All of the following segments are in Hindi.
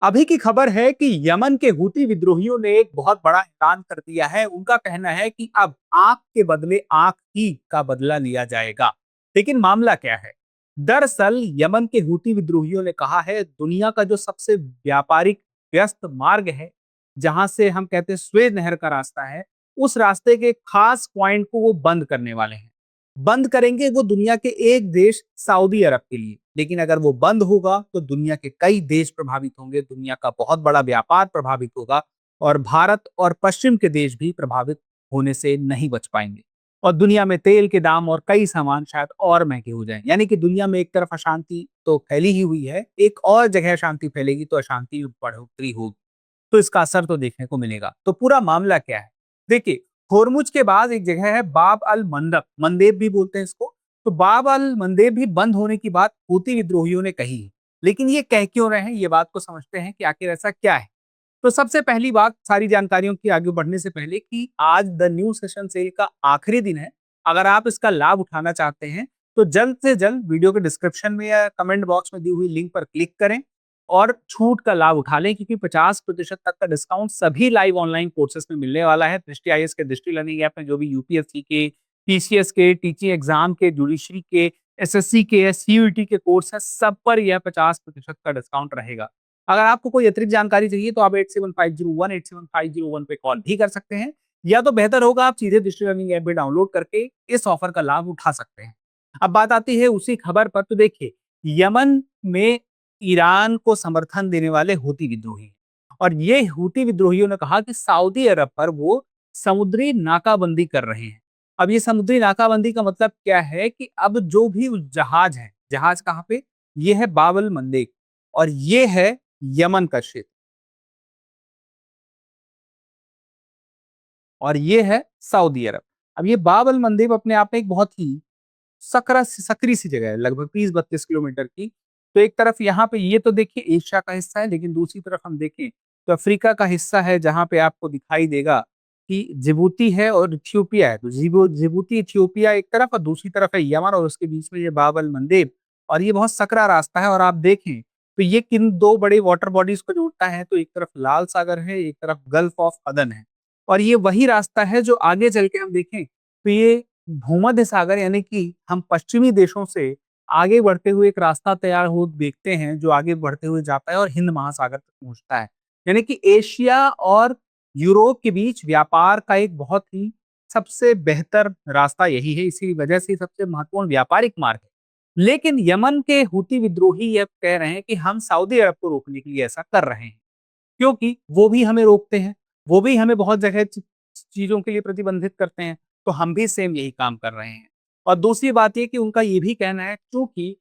अभी की खबर है कि यमन के हूती विद्रोहियों ने एक बहुत बड़ा ऐलान कर दिया है। उनका कहना है कि अब आंख के बदले आंख ही का बदला लिया जाएगा। लेकिन मामला क्या है? दरअसल यमन के हूती विद्रोहियों ने कहा है दुनिया का जो सबसे व्यापारिक व्यस्त मार्ग है, जहां से हम कहते हैं स्वेज नहर का रास्ता है, उस रास्ते के खास पॉइंट को वो बंद करने वाले हैं। बंद करेंगे वो दुनिया के एक देश सऊदी अरब के लिए, लेकिन अगर वो बंद होगा तो दुनिया के कई देश प्रभावित होंगे, दुनिया का बहुत बड़ा व्यापार प्रभावित होगा और भारत और पश्चिम के देश भी प्रभावित होने से नहीं बच पाएंगे। और दुनिया में तेल के दाम और कई सामान शायद और महंगे हो जाएं। यानी कि दुनिया में एक तरफ अशांति तो फैली ही हुई है, एक और जगह अशांति फैलेगी तो अशांति बढ़ोतरी होगी। तो इसका असर तो देखने को मिलेगा। तो पूरा मामला क्या है? देखिए, होर्मुज के बाद एक जगह है बाब अल मंदब, मंदेब भी बोलते हैं इसको। तो बाब अल मंदेब भी बंद होने की बात हूती विद्रोहियों ने कही है। लेकिन ये कह क्यों रहे हैं, ये बात को समझते हैं कि आखिर ऐसा क्या है। तो सबसे पहली बात, सारी जानकारियों की आगे बढ़ने से पहले, कि आज द न्यू सेशन सेल का आखिरी दिन है। अगर आप इसका लाभ उठाना चाहते हैं तो जल्द से जल्द वीडियो के डिस्क्रिप्शन में या कमेंट बॉक्स में दी हुई लिंक पर क्लिक करें और छूट का लाभ उठा लें, क्योंकि 50% तक का डिस्काउंट सभी लाइव ऑनलाइन कोर्सेज में मिलने वाला है। दृष्टि आईएएस के दृष्टि लर्निंग ऐप में जो भी यूपीएससी के, पीसीएस के, टीचिंग एग्जाम के, जुडिशरी के, एसएससी के, सीयूईटी के कोर्स है, सब पर यह 50% का डिस्काउंट रहेगा। अगर आपको कोई अतिरिक्त जानकारी चाहिए तो आप 8750187501 पे कॉल भी कर सकते हैं, या तो बेहतर होगा आप सीधे दृष्टि लर्निंग ऐप भी डाउनलोड करके इस ऑफर का लाभ उठा सकते हैं। अब बात आती है उसी खबर पर। तो देखिए, यमन में ईरान को समर्थन देने वाले हूती विद्रोही, और ये हूती विद्रोहियों ने कहा कि सऊदी अरब पर वो समुद्री नाकाबंदी कर रहे हैं। अब ये समुद्री नाकाबंदी का मतलब क्या है कि अब जो भी जहाज है, जहाज कहाँ पे, ये है बाबल मंदेब और ये है यमन का क्षेत्र, और ये है सऊदी अरब। अब ये बाबल मंदेब अपने आप में एक बहुत ही सकरा सकरी सी जगह है, लगभग 30-32 किलोमीटर की। तो एक तरफ यहाँ पे ये तो देखिए एशिया का हिस्सा है, लेकिन दूसरी तरफ हम देखें तो अफ्रीका का हिस्सा है, जहाँ पे आपको दिखाई देगा कि जिबूती है और इथियोपिया है। तो जिबूती इथियोपिया एक तरफ और दूसरी तरफ है यमन, और उसके बीच में ये बाबल मंदेब। और ये बहुत सकरा रास्ता है, और आप देखें तो ये किन दो बड़े वाटर बॉडीज को जोड़ता है। तो एक तरफ लाल सागर है, एक तरफ गल्फ ऑफ अदन है। और ये वही रास्ता है जो आगे चल के हम देखें तो ये भूमध्य सागर, यानी कि हम पश्चिमी देशों से आगे बढ़ते हुए एक रास्ता तैयार हो देखते हैं, जो आगे बढ़ते हुए जाता है और हिंद महासागर तक पहुंचता है। यानी कि एशिया और यूरोप के बीच व्यापार का एक बहुत ही सबसे बेहतर रास्ता यही है, इसी वजह से सबसे महत्वपूर्ण व्यापारिक मार्ग है। लेकिन यमन के हूती विद्रोही ये कह रहे हैं कि हम सऊदी अरब को रोकने के लिए ऐसा कर रहे हैं, क्योंकि वो भी हमें रोकते हैं, वो भी हमें बहुत जगह चीजों के लिए प्रतिबंधित करते हैं, तो हम भी सेम यही काम कर रहे हैं। और दूसरी बात ये कि उनका ये भी कहना है, क्योंकि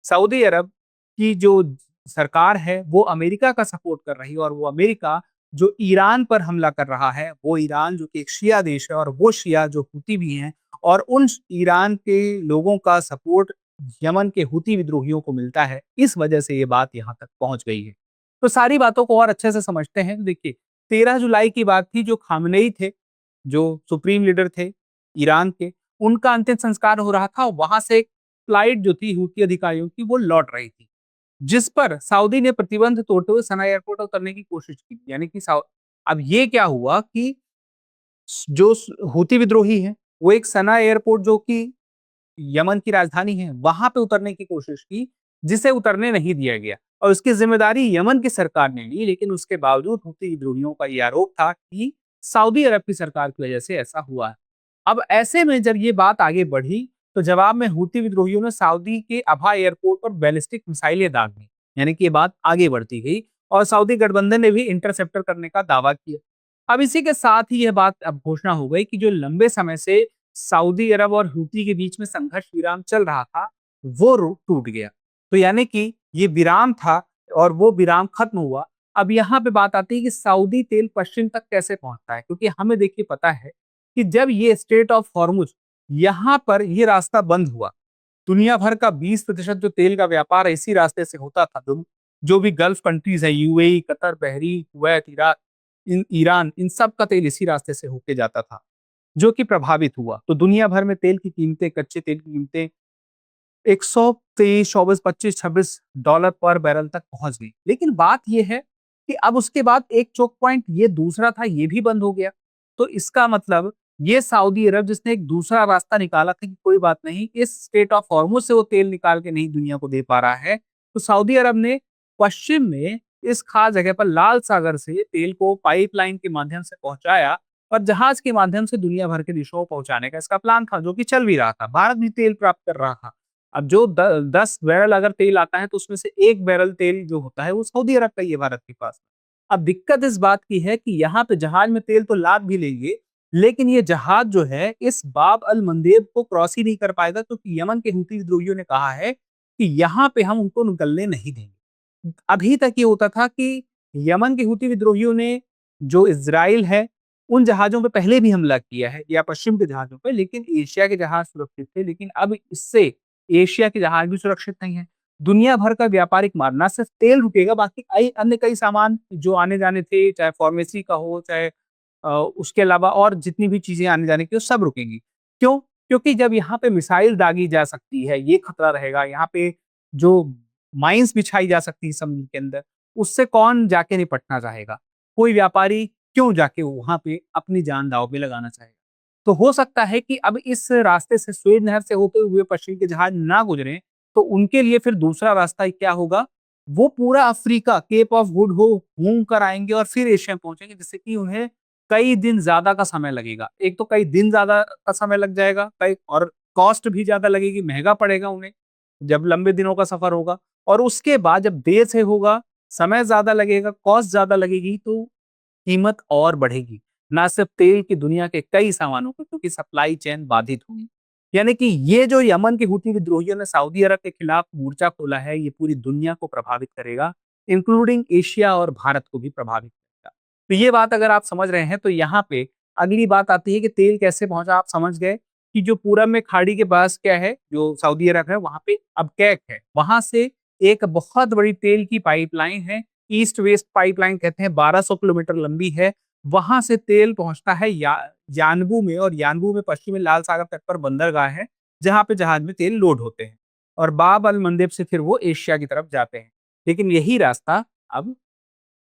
सऊदी अरब की जो सरकार है वो अमेरिका का सपोर्ट कर रही है, और वो अमेरिका जो ईरान पर हमला कर रहा है, वो ईरान जो कि एक शिया देश है, और वो शिया जो हूती भी हैं, और उन ईरान के लोगों का सपोर्ट यमन के हूती विद्रोहियों को मिलता है। इस वजह से ये बात यहाँ तक पहुंच गई है। तो सारी बातों को और अच्छे से समझते हैं। तो देखिए, 13 जुलाई की बात थी, जो खामनेई थे, जो सुप्रीम लीडर थे ईरान के, उनका अंतिम संस्कार हो रहा था। वहां से एक फ्लाइट जो थी हूती अधिकारियों की, वो लौट रही थी, जिस पर सऊदी ने प्रतिबंध तोड़ते हुए सना एयरपोर्ट उतरने की कोशिश की। यानी कि अब ये क्या हुआ कि जो हूती विद्रोही है, वो एक सना एयरपोर्ट, जो कि यमन की राजधानी है, वहां पे उतरने की कोशिश की, जिसे उतरने नहीं दिया गया, और उसकी जिम्मेदारी यमन की सरकार ने ली। लेकिन उसके बावजूद हूती विद्रोहियों का ये आरोप था कि सऊदी अरब की सरकार की वजह से ऐसा हुआ है। अब ऐसे में जब ये बात आगे बढ़ी, तो जवाब में हूती विद्रोहियों ने सऊदी के अबहा एयरपोर्ट पर बैलिस्टिक मिसाइलें दाग दी। यानी कि ये बात आगे बढ़ती गई, और सऊदी गठबंधन ने भी इंटरसेप्टर करने का दावा किया। अब इसी के साथ ही यह बात अब घोषणा हो गई कि जो लंबे समय से सऊदी अरब और हूती के बीच में संघर्ष विराम चल रहा था, वो टूट गया। तो यानी कि ये विराम था और वो विराम खत्म हुआ। अब यहाँ पे बात आती है कि सऊदी तेल पश्चिम तक कैसे पहुंचता है, क्योंकि हमें देखिए पता है कि जब ये स्ट्रेट ऑफ हॉर्मुज, यहाँ पर ये रास्ता बंद हुआ, दुनिया भर का 20% जो तेल का व्यापार है इसी रास्ते से होता था। जो भी गल्फ कंट्रीज है, UAE, Qatar, Bahrain, Kuwait, Iraq, Iran, इन सब का तेल इसी रास्ते से होके जाता था, जो कि प्रभावित हुआ। तो दुनिया भर में तेल की कीमतें, कच्चे तेल की कीमतें 23, 24, 25, 26 डॉलर पर बैरल तक पहुंच गई। लेकिन बात यह है कि अब उसके बाद एक चोक पॉइंट ये दूसरा था, ये भी बंद हो गया। तो इसका मतलब ये सऊदी अरब जिसने एक दूसरा रास्ता निकाला था कि कोई बात नहीं, इस स्ट्रेट ऑफ हॉर्मुज से वो तेल निकाल के नहीं दुनिया को दे पा रहा है, तो सऊदी अरब ने पश्चिम में इस खास जगह पर लाल सागर से तेल को पाइपलाइन के माध्यम से पहुंचाया और जहाज के माध्यम से दुनिया भर के देशों को पहुंचाने का इसका प्लान था, जो कि चल भी रहा था। भारत भी तेल प्राप्त कर रहा था। अब जो 10 बैरल अगर तेल आता है तो उसमें से 1 बैरल तेल जो होता है वो सऊदी अरब का ही है भारत के पास। अब दिक्कत इस बात की है कि यहाँ पे जहाज में तेल तो लाद भी लेंगे, लेकिन ये जहाज जो है इस बाब अल मंदेब को क्रॉस ही नहीं कर पाएगा, क्योंकि यमन के हूती विद्रोहियों ने कहा है कि यहाँ पे हम उनको निकलने नहीं देंगे। अभी तक ये होता था कि यमन के हूती विद्रोहियों ने जो इज़राइल है, उन जहाज़ों पे पहले भी हमला किया है या पश्चिम के जहाज़ों पे, लेकिन एशिया के जहाज़ सुरक्षित थे। लेकिन अब इससे एशिया के जहाज़ भी सुरक्षित नहीं है। दुनिया भर का व्यापारिक मार्ग, ना सिर्फ तेल रुकेगा, बाकी अन्य कई सामान जो आने-जाने थे, चाहे फार्मेसी का हो, चाहे उसके अलावा और जितनी भी चीज़ें आने-जाने की, वो सब रुकेंगी। क्यों? क्योंकि जब यहाँ पे मिसाइल दागी जा सकती है, ये खतरा रहेगा, यहाँ पे जो माइन्स बिछाई जा सकती है समुद्र के अंदर, उससे कौन जाके निपटना चाहेगा? कोई व्यापारी क्यों जाके वहाँ पे अपनी जान दाँव पे लगाना चाहेगा? तो हो सकता है कि अब इस रास्ते से, स्वेज़ नहर से होते हुए पश्चिम के जहाज ना गुजरें, तो उनके लिए फिर दूसरा रास्ता क्या होगा? वो पूरा Africa, Cape of Good Hope घूम कर आएँगे और फिर एशिया पहुँचेंगे, जिससे कि उन्हें कई दिन ज़्यादा का समय लगेगा। एक तो कई दिन ज़्यादा का समय लग जाएगा, कई और कॉस्ट भी ज़्यादा लगेगी, महँगा पड़ेगा उन्हें, जब लंबे दिनों का सफ़र होगा। और उसके बाद जब देर से होगा, समय ज़्यादा लगेगा, कॉस्ट ज़्यादा लगेगी, तो कीमत और बढ़ेगी। ना सिर्फ तेल की, दुनिया के कई सामानों की, क्योंकि सप्लाई चेन बाधित होगी। यानी कि ये जो यमन के हूती विद्रोहियों ने सऊदी अरब के खिलाफ मोर्चा खोला है, ये पूरी दुनिया को प्रभावित करेगा, इंक्लूडिंग एशिया और भारत को भी प्रभावित करेगा। तो ये बात अगर आप समझ रहे हैं, तो यहाँ पे अगली बात आती है कि तेल कैसे पहुंचा। आप समझ गए कि जो पूरब में खाड़ी के पास क्या है, जो सऊदी अरब है, वहां पे अबकैक है, वहां से एक बहुत बड़ी तेल की पाइपलाइन है, ईस्ट वेस्ट पाइपलाइन कहते हैं, 1200 किलोमीटर लंबी है। वहां से तेल पहुंचता है यानबू में, और यानबू में पश्चिमी लाल सागर तट पर बंदरगाह है, जहां पे जहाज में तेल लोड होते हैं, और बाब अल मंदेब से फिर वो एशिया की तरफ जाते हैं। लेकिन यही रास्ता अब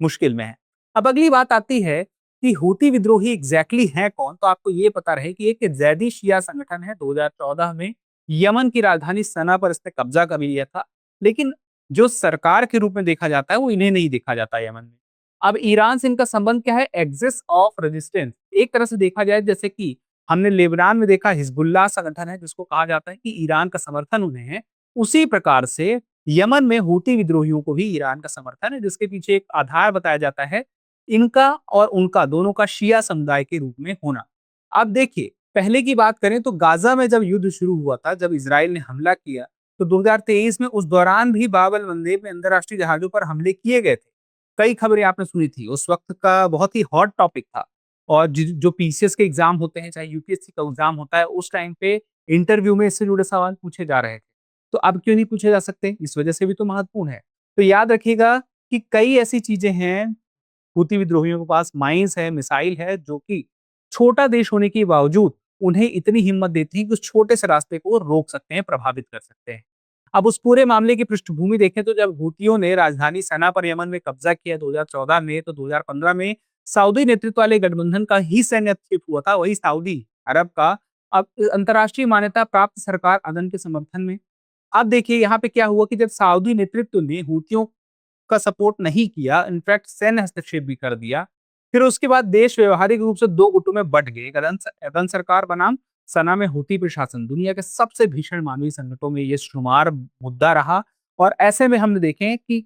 मुश्किल में है। अब अगली बात आती है कि हूती विद्रोही एग्जैक्टली हैं कौन? तो आपको ये पता रहे कि एक ज़ैदी शिया संगठन है। 2014 में यमन की राजधानी सना पर इसने कब्जा कर लिया था। लेकिन जो सरकार के रूप में देखा जाता है, वो इन्हें नहीं देखा जाता यमन में। अब ईरान से इनका संबंध क्या है? Axis of resistance. एक तरह से देखा जाए, जैसे कि हमने लेबनान में देखा, हिजबुल्लाह संगठन है जिसको कहा जाता है कि ईरान का समर्थन उन्हें है। उसी प्रकार से यमन में हूती विद्रोहियों को भी ईरान का समर्थन है, जिसके पीछे एक आधार बताया जाता है इनका और उनका दोनों का शिया समुदाय के रूप में होना। अब देखिए, पहले की बात करें तो गाजा में जब युद्ध शुरू हुआ था, जब इसराइल ने हमला किया, तो 2023 में उस दौरान भी बाब अल मंदेब में अंतर्राष्ट्रीय जहाजों पर हमले किए गए थे। कई खबरें आपने सुनी थी, उस वक्त का बहुत ही हॉट टॉपिक था। और जो पीसीएस के एग्जाम होते हैं, चाहे यूपीएससी का एग्जाम होता है, उस टाइम पे इंटरव्यू में इससे जुड़े सवाल पूछे जा रहे थे। तो अब क्यों नहीं पूछे जा सकते? इस वजह से भी तो महत्वपूर्ण है। तो याद रखिएगा कि कई ऐसी चीजें हैं, हूती विद्रोहियों के पास माइन्स है, मिसाइल है, जो कि छोटा देश होने के बावजूद उन्हें इतनी हिम्मत देती है कि उस छोटे से रास्ते को रोक सकते हैं, प्रभावित कर सकते हैं। अब उस पूरे मामले की पृष्ठभूमि देखें, तो जब हूतियों ने राजधानी सना पर यमन में कब्जा किया 2014 में, तो 2015 में सऊदी नेतृत्व वाले गठबंधन का ही सैन्य हस्तक्षेप हुआ था, वही सऊदी अरब का। अब अंतर्राष्ट्रीय मान्यता प्राप्त सरकार अदन के समर्थन में। अब देखिए यहाँ पे क्या हुआ कि जब सऊदी नेतृत्व ने हूतियों का सपोर्ट नहीं किया, इनफैक्ट सैन्य हस्तक्षेप भी कर दिया, फिर उसके बाद देश व्यवहारिक रूप से दो गुटों में बंट गए। एक अदन सरकार बनाम सना में हूती प्रशासन, दुनिया के सबसे भीषण मानवीय संकटों में ये शुमार मुद्दा रहा। और ऐसे में हमने देखें कि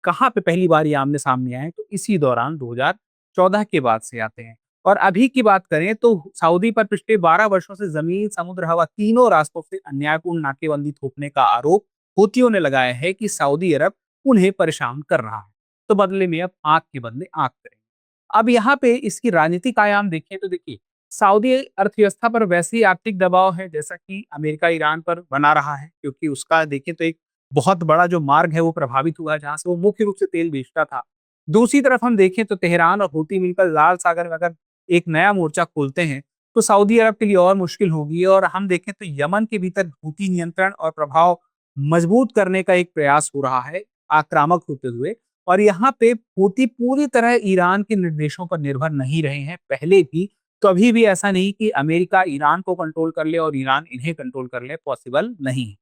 कहाँ पे पहली बार ये आमने सामने आए, तो इसी दौरान 2014 के बाद से आते हैं। और अभी की बात करें तो सऊदी पर पिछले 12 वर्षों से जमीन, समुद्र, हवा, तीनों रास्तों से अन्यायपूर्ण नाकेबंदी थोपने का आरोप हूतियों ने लगाया है कि सऊदी अरब उन्हें परेशान कर रहा है। तो बदले में अब आंख के बदले आंख करेंगे। अब यहाँ पे इसकी राजनीतिक आयाम देखें, तो देखिए, सऊदी अर्थव्यवस्था पर वैसे ही आर्थिक दबाव है जैसा कि अमेरिका ईरान पर बना रहा है, क्योंकि उसका देखें तो एक बहुत बड़ा जो मार्ग है वो प्रभावित हुआ है, जहां से वो मुख्य रूप से तेल बेचता था। दूसरी तरफ हम देखें तो तेहरान और हूती मिलकर लाल सागर में अगर एक नया मोर्चा खोलते हैं, तो सऊदी अरब के लिए और मुश्किल होगी। और हम देखें तो यमन के भीतर हूती नियंत्रण और प्रभाव मजबूत करने का एक प्रयास हो रहा है आक्रामक होते हुए। और यहाँ पे हूती पूरी तरह ईरान के निर्देशों पर निर्भर नहीं रहे हैं पहले भी। कभी भी ऐसा नहीं कि अमेरिका ईरान को कंट्रोल कर ले और ईरान इन्हें कंट्रोल कर ले, पॉसिबल नहीं है।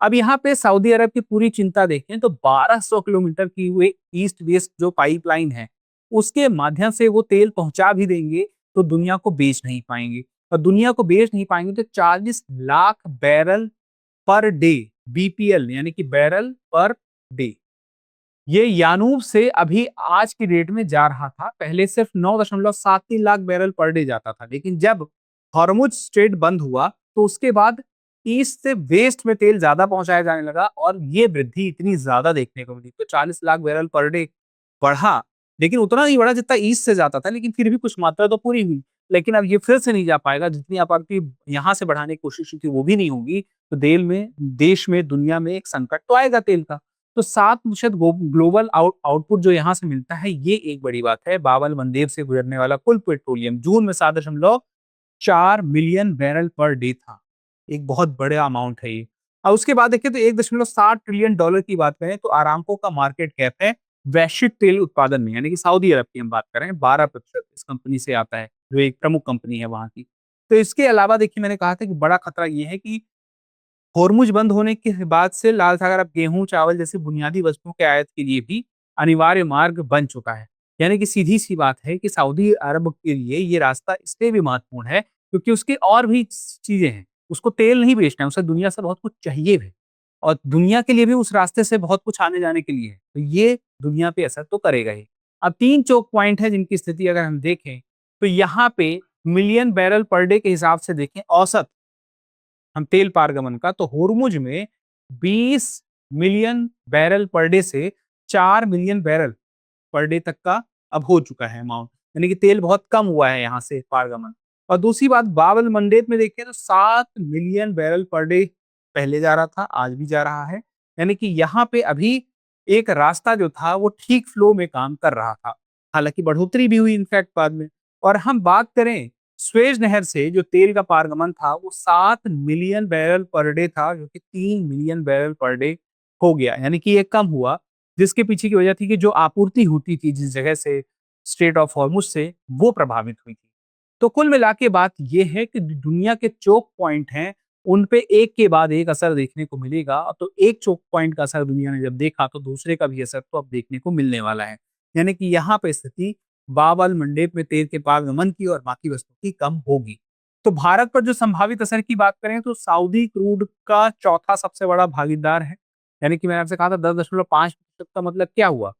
अब यहाँ पे सऊदी अरब की पूरी चिंता देखें तो 1200 किलोमीटर की वे ईस्ट वेस्ट जो पाइपलाइन है, उसके माध्यम से वो तेल पहुंचा भी देंगे तो दुनिया को बेच नहीं पाएंगे। और दुनिया को बेच नहीं पाएंगे तो 40 lakh barrel per day, BPL यानी कि बैरल पर डे, ये यानूब से अभी आज की डेट में जा रहा था। पहले सिर्फ 9.73 लाख बैरल पर डे जाता था, लेकिन जब हॉर्मुज स्ट्रेट बंद हुआ तो उसके बाद ईस्ट से वेस्ट में तेल ज्यादा पहुंचाया जाने लगा और ये वृद्धि इतनी ज्यादा देखने को मिली। तो 40 लाख बैरल पर डे बढ़ा, लेकिन उतना नहीं बढ़ा जितना ईस्ट से जाता था, लेकिन फिर भी कुछ मात्रा तो पूरी हुई। लेकिन अब ये फिर से नहीं जा पाएगा, जितनी आपूर्ति यहाँ से बढ़ाने की कोशिश की थी वो भी नहीं होगी। तो देश में दुनिया में एक संकट तो आएगा तेल का। तो 7% ग्लोबल आउटपुट जो यहाँ से मिलता है, ये एक बड़ी बात है। बाबल मंदेब से गुजरने वाला कुल पेट्रोलियम जून में 7.4 मिलियन बैरल पर डे था। एक बहुत बड़ा अमाउंट है ये। और उसके बाद देखें तो 1.7 ट्रिलियन डॉलर की बात करें तो आरामको का मार्केट कैप है वैश्विक तेल उत्पादन में, यानी कि सऊदी अरब की हम बात करें, 12% इस कंपनी से आता है, जो एक प्रमुख कंपनी है वहां की। तो इसके अलावा देखिए, मैंने कहा था कि बड़ा खतरा ये है कि होर्मुज बंद होने के बाद से लाल सागर अब गेहूं चावल जैसी बुनियादी वस्तुओं के आयात के लिए भी अनिवार्य मार्ग बन चुका है। यानी कि सीधी सी बात है कि सऊदी अरब के लिए ये रास्ता इसलिए भी महत्वपूर्ण है क्योंकि उसकी और भी चीजें हैं। उसको तेल नहीं बेचना है, उसे दुनिया से बहुत कुछ चाहिए है और दुनिया के लिए भी उस रास्ते से बहुत कुछ आने जाने के लिए है। तो ये दुनिया पे असर तो करेगा ही। अब 3 चोक पॉइंट है जिनकी स्थिति अगर हम देखें तो यहाँ पे मिलियन बैरल पर डे के हिसाब से देखें औसत हम तेल पारगमन का, तो होर्मुज में 20 मिलियन बैरल पर डे से 4 मिलियन बैरल पर डे तक का अब हो चुका है अमाउंट। यानी कि तेल बहुत कम हुआ है यहाँ से पारगमन। और दूसरी बात, बाबल मंडेप में देखें तो 7 मिलियन बैरल पर डे पहले जा रहा था, आज भी जा रहा है। यानी कि यहाँ पे अभी एक रास्ता जो था वो ठीक फ्लो में काम कर रहा था। हालांकि बढ़ोतरी भी हुई इनफैक्ट बाद में। और हम बात करें स्वेज नहर से जो तेल का पारगमन था वो 7 मिलियन बैरल पर डे था, जो कि 3 मिलियन बैरल पर डे हो गया। यानी कि ये कम हुआ, जिसके पीछे की वजह थी कि जो आपूर्ति होती थी जिस जगह से, स्ट्रेट ऑफ हॉर्मुज से, वो प्रभावित हुई थी। तो कुल मिला के बात ये है कि दुनिया के चोक पॉइंट हैं, उन पे एक के बाद एक असर देखने को मिलेगा। तो एक चोक पॉइंट का असर दुनिया ने जब देखा तो दूसरे का भी असर तो अब देखने को मिलने वाला है। यानी कि यहाँ पे स्थिति बाब अल मंडेब में तेल के पारगमन की और बाकी वस्तुओं की कम होगी। तो भारत पर जो संभावित असर की बात करें तो सऊदी क्रूड का चौथा सबसे बड़ा भागीदार है। यानी कि मैंने आपसे कहा था 10.5% का मतलब क्या हुआ,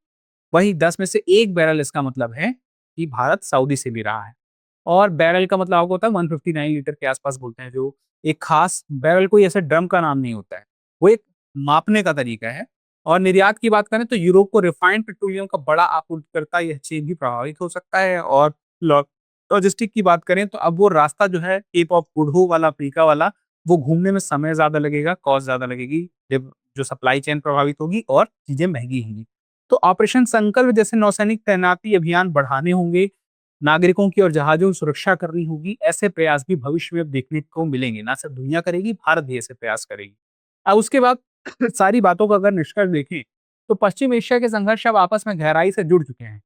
वही 10 में से एक बैरल, इसका मतलब है कि भारत सऊदी से भी रहा है। और बैरल का मतलब आपको होता है 159 लीटर के आसपास बोलते हैं, जो एक खास बैरल, कोई ऐसे ड्रम का नाम नहीं होता है, वो एक मापने का तरीका है। और निर्यात की बात करें तो यूरोप को रिफाइंड पेट्रोलियम का बड़ा आपूर्तिकर्ता यह चीन भी प्रभावित हो सकता है। और लॉजिस्टिक की बात करें तो अब वो रास्ता जो है केप ऑफ गुड होप वाला, अफ्रीका वाला, वो घूमने में समय ज्यादा लगेगा, कॉस्ट ज्यादा लगेगी, जब जो सप्लाई चेन प्रभावित होगी और चीजें महंगी होंगी। तो ऑपरेशन संकल्प जैसे नौसैनिक तैनाती अभियान बढ़ाने होंगे, नागरिकों की और जहाजों की सुरक्षा करनी होगी। ऐसे प्रयास भी भविष्य में अब देखने को मिलेंगे, ना सिर्फ दुनिया करेगी, भारत भी ऐसे प्रयास करेगी। अब उसके बाद सारी बातों का अगर निष्कर्ष देखें तो पश्चिम एशिया के संघर्ष अब आपस में गहराई से जुड़ चुके हैं।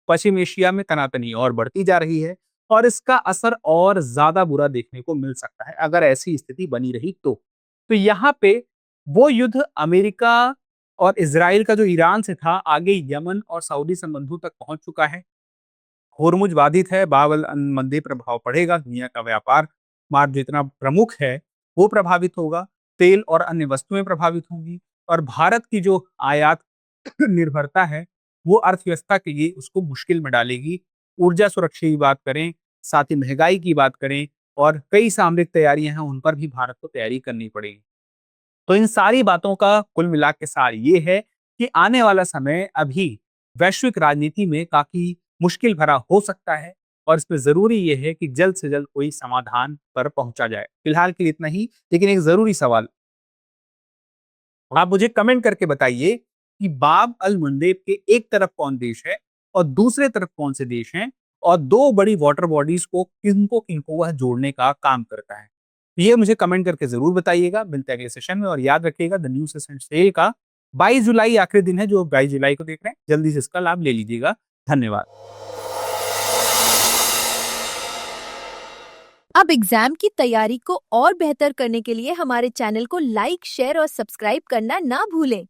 पश्चिम एशिया में तनातनी और बढ़ती जा रही है और इसका असर और ज्यादा बुरा देखने को मिल सकता है अगर ऐसी स्थिति बनी रही तो यहाँ पे वो युद्ध अमेरिका और इसराइल का जो ईरान से था, आगे यमन और सऊदी संबंधों तक पहुंच चुका है। होर्मुज बाधित है, बाबल मंदी प्रभाव पड़ेगा, दुनिया का व्यापार मार्ग जितना प्रमुख है वो प्रभावित होगा, तेल और अन्य वस्तुएं प्रभावित होंगी। और भारत की जो आयात निर्भरता है वो अर्थव्यवस्था के लिए उसको मुश्किल में डालेगी। ऊर्जा सुरक्षा की बात करें, साथ ही महंगाई की बात करें, और कई सामरिक तैयारियां हैं उन पर भी भारत को तैयारी करनी पड़ेगी। तो इन सारी बातों का कुल मिला के सार ये है कि आने वाला समय अभी वैश्विक राजनीति में काफी मुश्किल भरा हो सकता है और इसमें जरूरी ये है कि जल्द से जल्द कोई समाधान पर पहुंचा जाए। फिलहाल के लिए इतना ही, लेकिन एक जरूरी सवाल आप मुझे कमेंट करके बताइए कि बाब अल मंडेब के एक तरफ कौन देश है और दूसरे तरफ कौन से देश हैं, और दो बड़ी वाटर बॉडीज को किनको किनको वह जोड़ने का काम करता है। ये मुझे कमेंट करके जरूर बताइएगा। मिलते हैं अगले सेशन में, और याद रखिएगा द न्यू सेशन डे का 22 जुलाई आखिरी दिन है। जो 22 जुलाई को देख रहे हैं, जल्दी से इसका लाभ ले लीजिएगा। धन्यवाद। अब एग्जाम की तैयारी को और बेहतर करने के लिए हमारे चैनल को लाइक, शेयर और सब्सक्राइब करना ना भूलें।